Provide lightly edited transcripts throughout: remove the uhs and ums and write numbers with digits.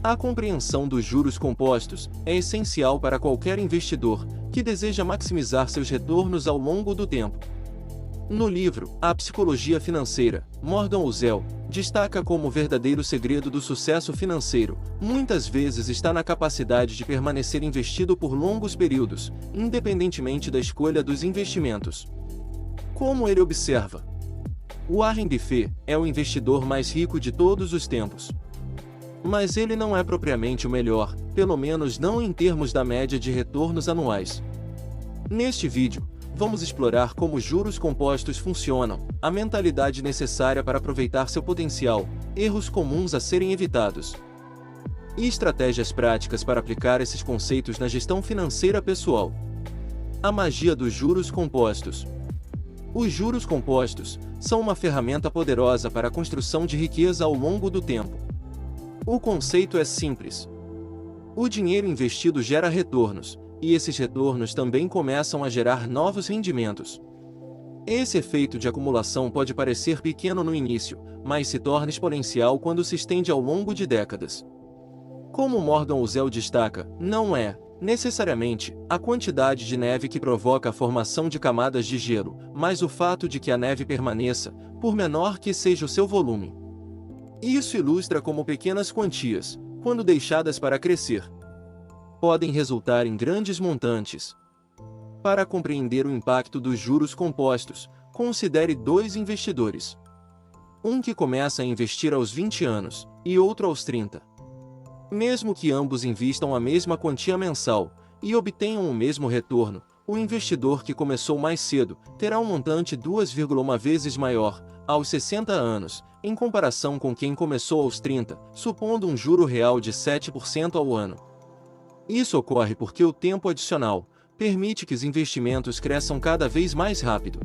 A compreensão dos juros compostos é essencial para qualquer investidor que deseja maximizar seus retornos ao longo do tempo. No livro A Psicologia Financeira, Morgan Housel destaca como o verdadeiro segredo do sucesso financeiro muitas vezes está na capacidade de permanecer investido por longos períodos, independentemente da escolha dos investimentos. Como ele observa, Warren Buffett é o investidor mais rico de todos os tempos. Mas ele não é propriamente o melhor, pelo menos não em termos da média de retornos anuais. Neste vídeo, vamos explorar como os juros compostos funcionam, a mentalidade necessária para aproveitar seu potencial, erros comuns a serem evitados, e estratégias práticas para aplicar esses conceitos na gestão financeira pessoal. A magia dos juros compostos. Os juros compostos são uma ferramenta poderosa para a construção de riqueza ao longo do tempo. O conceito é simples. O dinheiro investido gera retornos, e esses retornos também começam a gerar novos rendimentos. Esse efeito de acumulação pode parecer pequeno no início, mas se torna exponencial quando se estende ao longo de décadas. Como Morgan Housel destaca, não é, necessariamente, a quantidade de neve que provoca a formação de camadas de gelo, mas o fato de que a neve permaneça, por menor que seja o seu volume. Isso ilustra como pequenas quantias, quando deixadas para crescer, podem resultar em grandes montantes. Para compreender o impacto dos juros compostos, considere dois investidores. Um que começa a investir aos 20 anos, e outro aos 30. Mesmo que ambos invistam a mesma quantia mensal, e obtenham o mesmo retorno, o investidor que começou mais cedo terá um montante 2,1 vezes maior, aos 60 anos, em comparação com quem começou aos 30, supondo um juro real de 7% ao ano. Isso ocorre porque o tempo adicional permite que os investimentos cresçam cada vez mais rápido.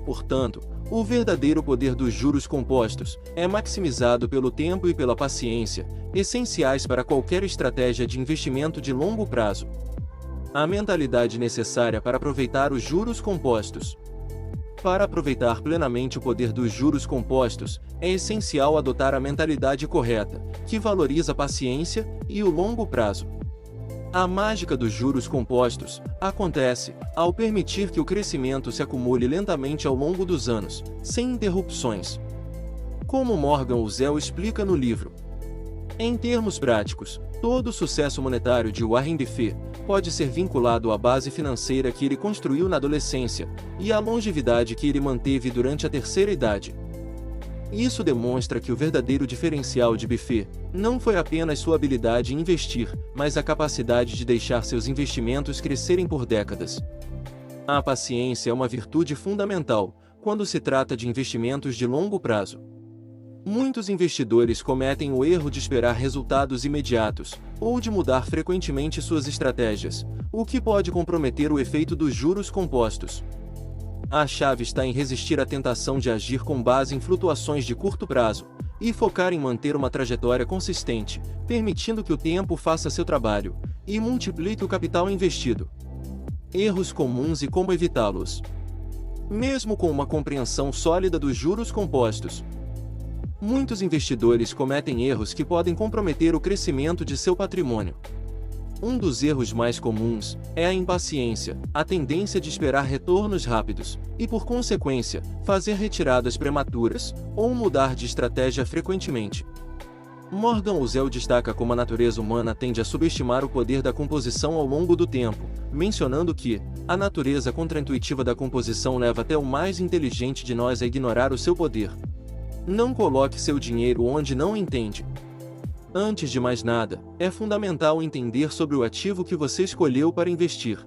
Portanto, o verdadeiro poder dos juros compostos é maximizado pelo tempo e pela paciência, essenciais para qualquer estratégia de investimento de longo prazo. A mentalidade necessária para aproveitar os juros compostos. Para aproveitar plenamente o poder dos juros compostos, é essencial adotar a mentalidade correta, que valoriza a paciência e o longo prazo. A mágica dos juros compostos acontece ao permitir que o crescimento se acumule lentamente ao longo dos anos, sem interrupções. Como Morgan Housel explica no livro. Em termos práticos, todo o sucesso monetário de Warren Buffett pode ser vinculado à base financeira que ele construiu na adolescência e à longevidade que ele manteve durante a terceira idade. Isso demonstra que o verdadeiro diferencial de Buffett não foi apenas sua habilidade em investir, mas a capacidade de deixar seus investimentos crescerem por décadas. A paciência é uma virtude fundamental quando se trata de investimentos de longo prazo. Muitos investidores cometem o erro de esperar resultados imediatos, ou de mudar frequentemente suas estratégias, o que pode comprometer o efeito dos juros compostos. A chave está em resistir à tentação de agir com base em flutuações de curto prazo, e focar em manter uma trajetória consistente, permitindo que o tempo faça seu trabalho, e multiplique o capital investido. Erros comuns e como evitá-los. Mesmo com uma compreensão sólida dos juros compostos, muitos investidores cometem erros que podem comprometer o crescimento de seu patrimônio. Um dos erros mais comuns é a impaciência, a tendência de esperar retornos rápidos, e por consequência, fazer retiradas prematuras, ou mudar de estratégia frequentemente. Morgan Housel destaca como a natureza humana tende a subestimar o poder da composição ao longo do tempo, mencionando que a natureza contraintuitiva da composição leva até o mais inteligente de nós a ignorar o seu poder. Não coloque seu dinheiro onde não entende. Antes de mais nada, é fundamental entender sobre o ativo que você escolheu para investir.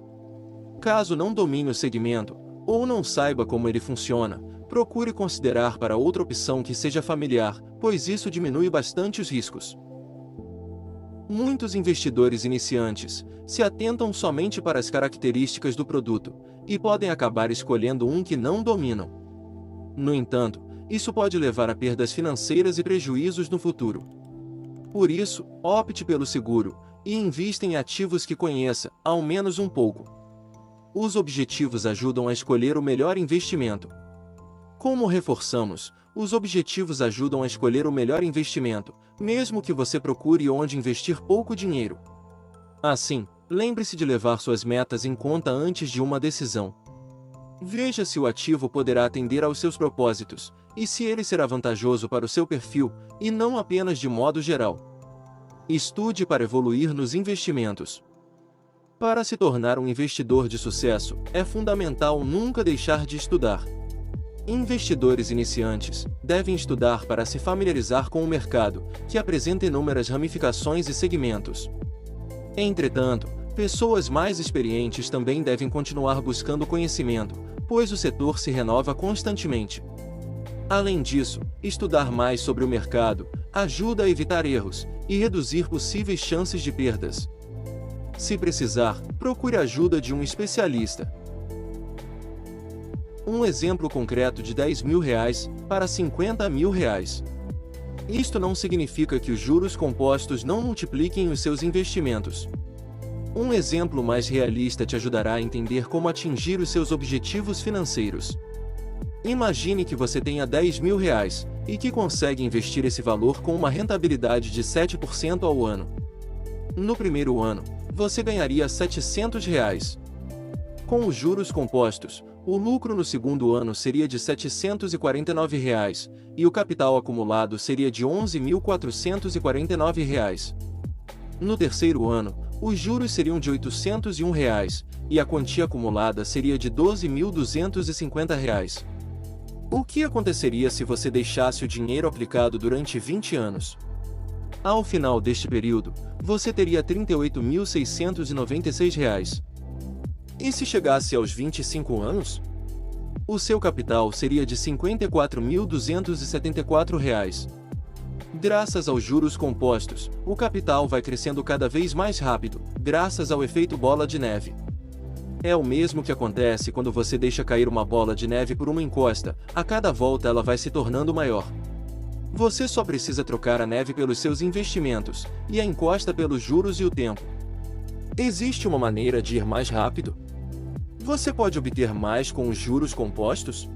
Caso não domine o segmento, ou não saiba como ele funciona, procure considerar para outra opção que seja familiar, pois isso diminui bastante os riscos. Muitos investidores iniciantes se atentam somente para as características do produto, e podem acabar escolhendo um que não dominam. No entanto, isso pode levar a perdas financeiras e prejuízos no futuro. Por isso, opte pelo seguro, e invista em ativos que conheça, ao menos um pouco. Os objetivos ajudam a escolher o melhor investimento. Como reforçamos, Os objetivos ajudam a escolher o melhor investimento, mesmo que você procure onde investir pouco dinheiro. Assim, lembre-se de levar suas metas em conta antes de uma decisão. Veja se o ativo poderá atender aos seus propósitos, e se ele será vantajoso para o seu perfil, e não apenas de modo geral. Estude para evoluir nos investimentos. Para se tornar um investidor de sucesso, é fundamental nunca deixar de estudar. Investidores iniciantes devem estudar para se familiarizar com o mercado, que apresenta inúmeras ramificações e segmentos. Entretanto, pessoas mais experientes também devem continuar buscando conhecimento, pois o setor se renova constantemente. Além disso, estudar mais sobre o mercado ajuda a evitar erros e reduzir possíveis chances de perdas. Se precisar, procure a ajuda de um especialista. Um exemplo concreto de R$10.000 para R$50.000. Isto não significa que os juros compostos não multipliquem os seus investimentos. Um exemplo mais realista te ajudará a entender como atingir os seus objetivos financeiros. Imagine que você tenha R$10.000 e que consegue investir esse valor com uma rentabilidade de 7% ao ano. No primeiro ano, você ganharia R$700. Com os juros compostos, o lucro no segundo ano seria de R$749 e o capital acumulado seria de R$11.449. No terceiro ano, os juros seriam de R$801 e a quantia acumulada seria de R$12.250. O que aconteceria se você deixasse o dinheiro aplicado durante 20 anos? Ao final deste período, você teria R$38.696. E se chegasse aos 25 anos? O seu capital seria de R$54.274. Graças aos juros compostos, o capital vai crescendo cada vez mais rápido, graças ao efeito bola de neve. É o mesmo que acontece quando você deixa cair uma bola de neve por uma encosta, a cada volta ela vai se tornando maior. Você só precisa trocar a neve pelos seus investimentos, e a encosta pelos juros e o tempo. Existe uma maneira de ir mais rápido? Você pode obter mais com os juros compostos?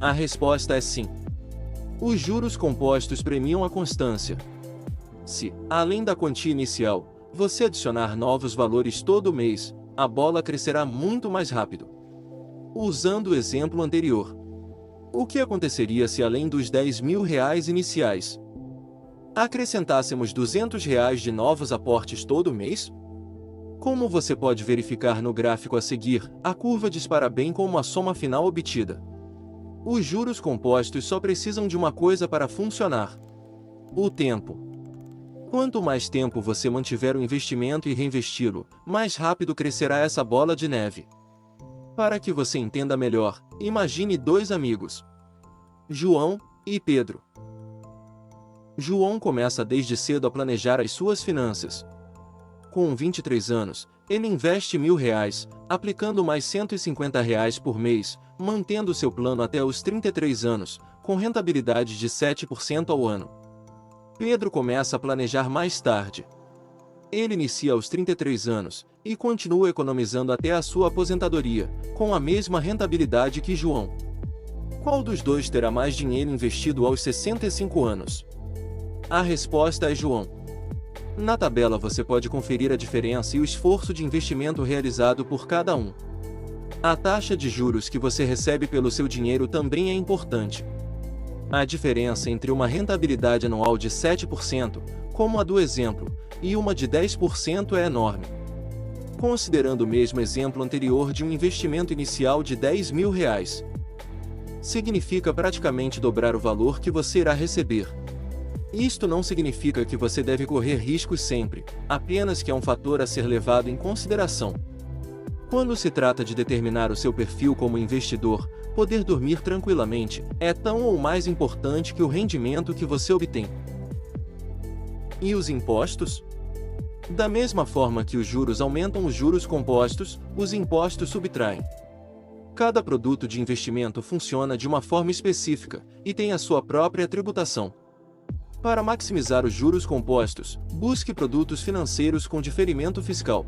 A resposta é sim. Os juros compostos premiam a constância. Se, além da quantia inicial, você adicionar novos valores todo mês, a bola crescerá muito mais rápido. Usando o exemplo anterior, o que aconteceria se além dos R$10.000 iniciais, acrescentássemos R$200 de novos aportes todo mês? Como você pode verificar no gráfico a seguir, a curva dispara bem com uma soma final obtida. Os juros compostos só precisam de uma coisa para funcionar: o tempo. Quanto mais tempo você mantiver o investimento e reinvesti-lo, mais rápido crescerá essa bola de neve. Para que você entenda melhor, imagine dois amigos, João e Pedro. João começa desde cedo a planejar as suas finanças. Com 23 anos, ele investe R$1.000, aplicando mais R$150 por mês, mantendo seu plano até os 33 anos, com rentabilidade de 7% ao ano. Pedro começa a planejar mais tarde. Ele inicia aos 33 anos, e continua economizando até a sua aposentadoria, com a mesma rentabilidade que João. Qual dos dois terá mais dinheiro investido aos 65 anos? A resposta é João. Na tabela você pode conferir a diferença e o esforço de investimento realizado por cada um. A taxa de juros que você recebe pelo seu dinheiro também é importante. A diferença entre uma rentabilidade anual de 7%, como a do exemplo, e uma de 10% é enorme. Considerando o mesmo exemplo anterior de um investimento inicial de R$10.000, significa praticamente dobrar o valor que você irá receber. Isto não significa que você deve correr riscos sempre, apenas que é um fator a ser levado em consideração. Quando se trata de determinar o seu perfil como investidor, poder dormir tranquilamente é tão ou mais importante que o rendimento que você obtém. E os impostos? Da mesma forma que os juros aumentam os juros compostos, os impostos subtraem. Cada produto de investimento funciona de uma forma específica e tem a sua própria tributação. Para maximizar os juros compostos, busque produtos financeiros com diferimento fiscal.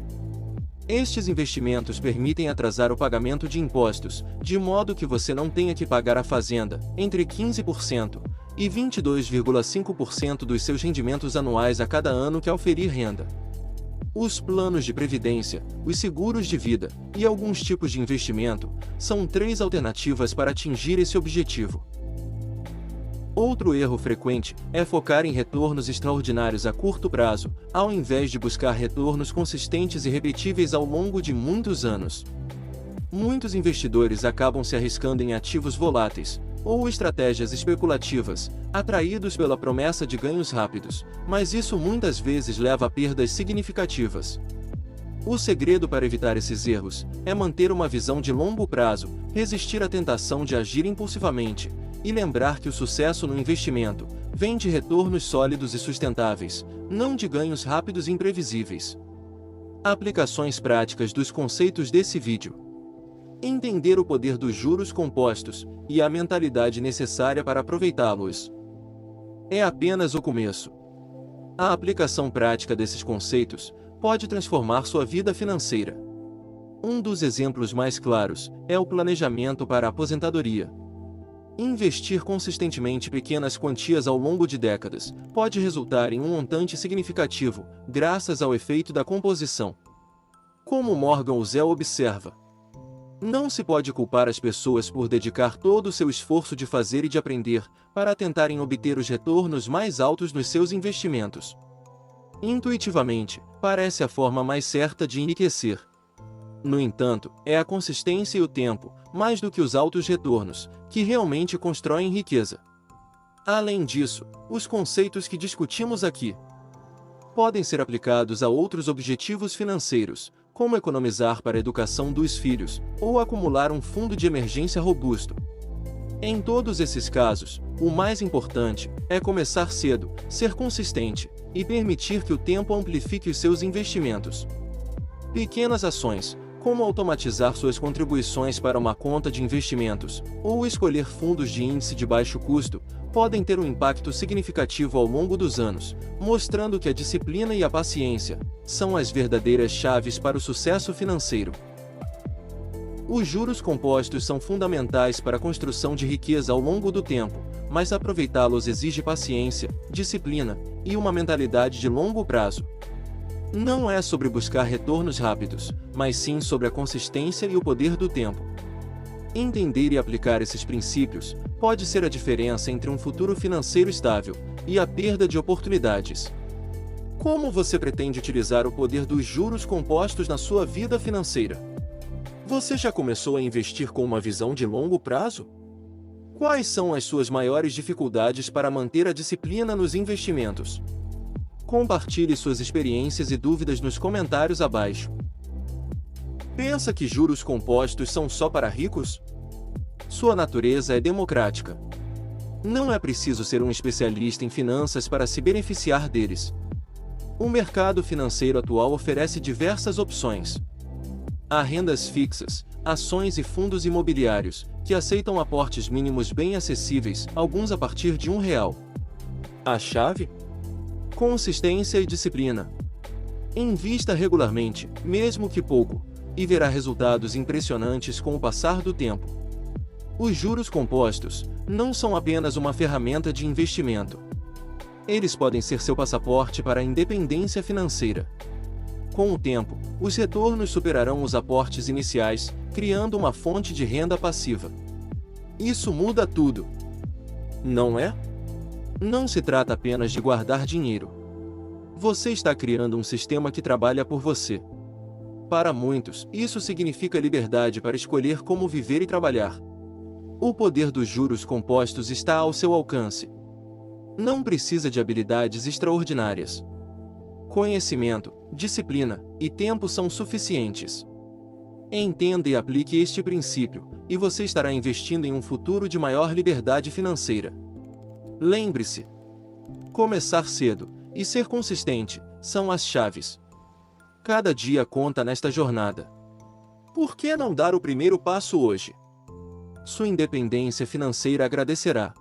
Estes investimentos permitem atrasar o pagamento de impostos, de modo que você não tenha que pagar à fazenda entre 15% e 22,5% dos seus rendimentos anuais a cada ano que auferir renda. Os planos de previdência, os seguros de vida e alguns tipos de investimento são 3 alternativas para atingir esse objetivo. Outro erro frequente é focar em retornos extraordinários a curto prazo, ao invés de buscar retornos consistentes e repetíveis ao longo de muitos anos. Muitos investidores acabam se arriscando em ativos voláteis ou estratégias especulativas, atraídos pela promessa de ganhos rápidos, mas isso muitas vezes leva a perdas significativas. O segredo para evitar esses erros é manter uma visão de longo prazo, resistir à tentação de agir impulsivamente, e lembrar que o sucesso no investimento vem de retornos sólidos e sustentáveis, não de ganhos rápidos e imprevisíveis. Aplicações práticas dos conceitos desse vídeo. Entender o poder dos juros compostos e a mentalidade necessária para aproveitá-los. É apenas o começo. A aplicação prática desses conceitos pode transformar sua vida financeira. Um dos exemplos mais claros é o planejamento para a aposentadoria. Investir consistentemente pequenas quantias ao longo de décadas pode resultar em um montante significativo, graças ao efeito da composição. Como Morgan Housel observa, não se pode culpar as pessoas por dedicar todo o seu esforço de fazer e de aprender, para tentarem obter os retornos mais altos nos seus investimentos. Intuitivamente, parece a forma mais certa de enriquecer. No entanto, é a consistência e o tempo, mais do que os altos retornos, que realmente constroem riqueza. Além disso, os conceitos que discutimos aqui podem ser aplicados a outros objetivos financeiros, como economizar para a educação dos filhos, ou acumular um fundo de emergência robusto. Em todos esses casos, o mais importante é começar cedo, ser consistente, e permitir que o tempo amplifique os seus investimentos. Pequenas ações, como automatizar suas contribuições para uma conta de investimentos, ou escolher fundos de índice de baixo custo, podem ter um impacto significativo ao longo dos anos, mostrando que a disciplina e a paciência são as verdadeiras chaves para o sucesso financeiro. Os juros compostos são fundamentais para a construção de riqueza ao longo do tempo, mas aproveitá-los exige paciência, disciplina e uma mentalidade de longo prazo. Não é sobre buscar retornos rápidos, mas sim sobre a consistência e o poder do tempo. Entender e aplicar esses princípios pode ser a diferença entre um futuro financeiro estável e a perda de oportunidades. Como você pretende utilizar o poder dos juros compostos na sua vida financeira? Você já começou a investir com uma visão de longo prazo? Quais são as suas maiores dificuldades para manter a disciplina nos investimentos? Compartilhe suas experiências e dúvidas nos comentários abaixo. Pensa que juros compostos são só para ricos? Sua natureza é democrática. Não é preciso ser um especialista em finanças para se beneficiar deles. O mercado financeiro atual oferece diversas opções. Há rendas fixas, ações e fundos imobiliários, que aceitam aportes mínimos bem acessíveis, alguns a partir de R$1. A chave? Consistência e disciplina. Invista regularmente, mesmo que pouco, e verá resultados impressionantes com o passar do tempo. Os juros compostos não são apenas uma ferramenta de investimento. Eles podem ser seu passaporte para a independência financeira. Com o tempo, os retornos superarão os aportes iniciais, criando uma fonte de renda passiva. Isso muda tudo. Não é? Não se trata apenas de guardar dinheiro. Você está criando um sistema que trabalha por você. Para muitos, isso significa liberdade para escolher como viver e trabalhar. O poder dos juros compostos está ao seu alcance. Não precisa de habilidades extraordinárias. Conhecimento, disciplina e tempo são suficientes. Entenda e aplique este princípio, e você estará investindo em um futuro de maior liberdade financeira. Lembre-se: começar cedo e ser consistente são as chaves. Cada dia conta nesta jornada. Por que não dar o primeiro passo hoje? Sua independência financeira agradecerá.